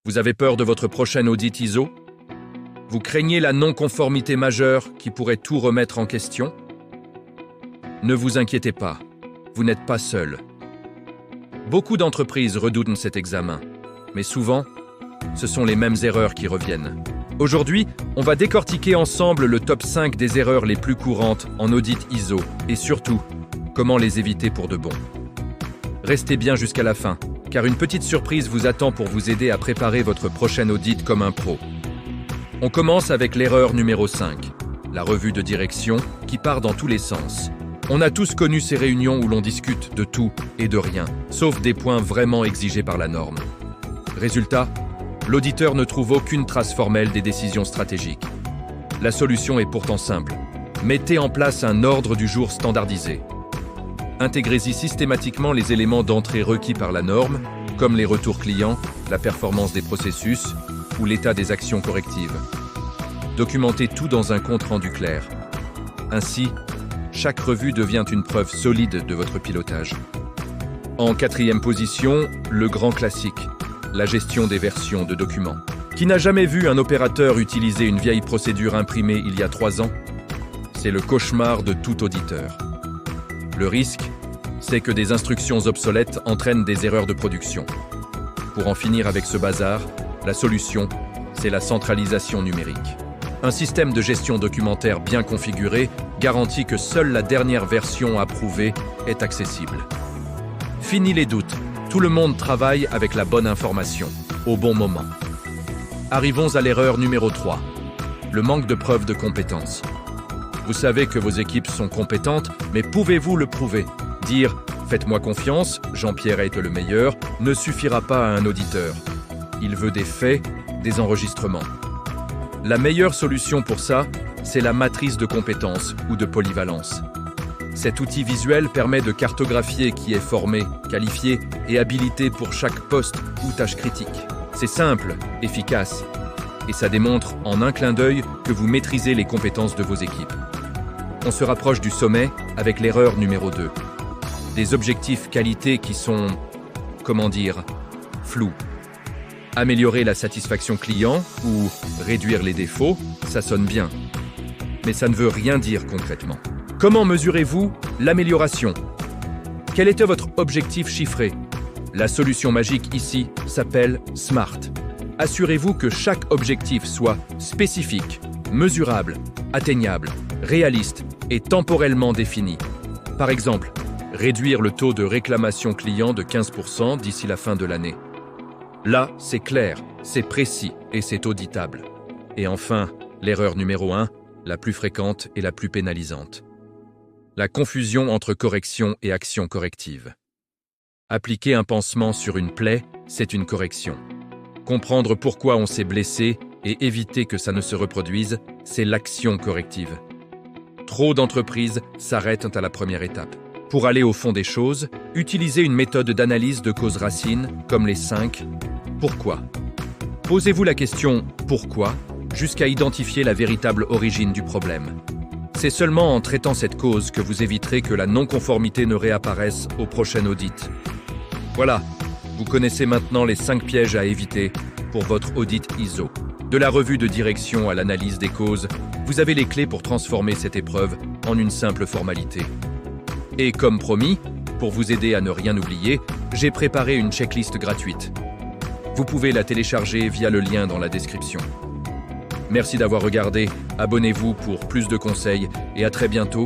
Vous avez peur de votre prochain audit ISO? Vous craignez la non-conformité majeure qui pourrait tout remettre en question? Ne vous inquiétez pas, vous n'êtes pas seul. Beaucoup d'entreprises redoutent cet examen, mais souvent, ce sont les mêmes erreurs qui reviennent. Aujourd'hui, on va décortiquer ensemble le top 5 des erreurs les plus courantes en audit ISO et surtout, comment les éviter pour de bon. Restez bien jusqu'à la fin, car une petite surprise vous attend pour vous aider à préparer votre prochain audit comme un pro. On commence avec l'erreur numéro 5, la revue de direction qui part dans tous les sens. On a tous connu ces réunions où l'on discute de tout et de rien, sauf des points vraiment exigés par la norme. Résultat, l'auditeur ne trouve aucune trace formelle des décisions stratégiques. La solution est pourtant simple. Mettez en place un ordre du jour standardisé. Intégrez-y systématiquement les éléments d'entrée requis par la norme, comme les retours clients, la performance des processus ou l'état des actions correctives. Documentez tout dans un compte-rendu clair. Ainsi, chaque revue devient une preuve solide de votre pilotage. En quatrième position, le grand classique, la gestion des versions de documents. Qui n'a jamais vu un opérateur utiliser une vieille procédure imprimée il y a 3 ans? C'est le cauchemar de tout auditeur. Le risque, c'est que des instructions obsolètes entraînent des erreurs de production. Pour en finir avec ce bazar, la solution, c'est la centralisation numérique. Un système de gestion documentaire bien configuré garantit que seule la dernière version approuvée est accessible. Fini les doutes, tout le monde travaille avec la bonne information, au bon moment. Arrivons à l'erreur numéro 3, le manque de preuves de compétences. Vous savez que vos équipes sont compétentes, mais pouvez-vous le prouver? Dire « Faites-moi confiance, Jean-Pierre est le meilleur » ne suffira pas à un auditeur. Il veut des faits, des enregistrements. La meilleure solution pour ça, c'est la matrice de compétences ou de polyvalence. Cet outil visuel permet de cartographier qui est formé, qualifié et habilité pour chaque poste ou tâche critique. C'est simple, efficace, et ça démontre en un clin d'œil que vous maîtrisez les compétences de vos équipes. On se rapproche du sommet avec l'erreur numéro 2. Des objectifs qualité qui sont, flous. Améliorer la satisfaction client ou réduire les défauts, ça sonne bien. Mais ça ne veut rien dire concrètement. Comment mesurez-vous l'amélioration? Quel était votre objectif chiffré? La solution magique ici s'appelle SMART. Assurez-vous que chaque objectif soit spécifique, mesurable, atteignable, réaliste et temporellement défini. Par exemple, réduire le taux de réclamation client de 15% d'ici la fin de l'année. Là, c'est clair, c'est précis et c'est auditable. Et enfin, l'erreur numéro 1, la plus fréquente et la plus pénalisante. La confusion entre correction et action corrective. Appliquer un pansement sur une plaie, c'est une correction. Comprendre pourquoi on s'est blessé et éviter que ça ne se reproduise, c'est l'action corrective. Trop d'entreprises s'arrêtent à la première étape. Pour aller au fond des choses, utilisez une méthode d'analyse de causes racines, comme les 5 « Pourquoi ». Posez-vous la question « Pourquoi » jusqu'à identifier la véritable origine du problème. C'est seulement en traitant cette cause que vous éviterez que la non-conformité ne réapparaisse au prochain audit. Voilà, vous connaissez maintenant les 5 pièges à éviter pour votre audit ISO. De la revue de direction à l'analyse des causes, vous avez les clés pour transformer cette épreuve en une simple formalité. Et comme promis, pour vous aider à ne rien oublier, j'ai préparé une checklist gratuite. Vous pouvez la télécharger via le lien dans la description. Merci d'avoir regardé, abonnez-vous pour plus de conseils et à très bientôt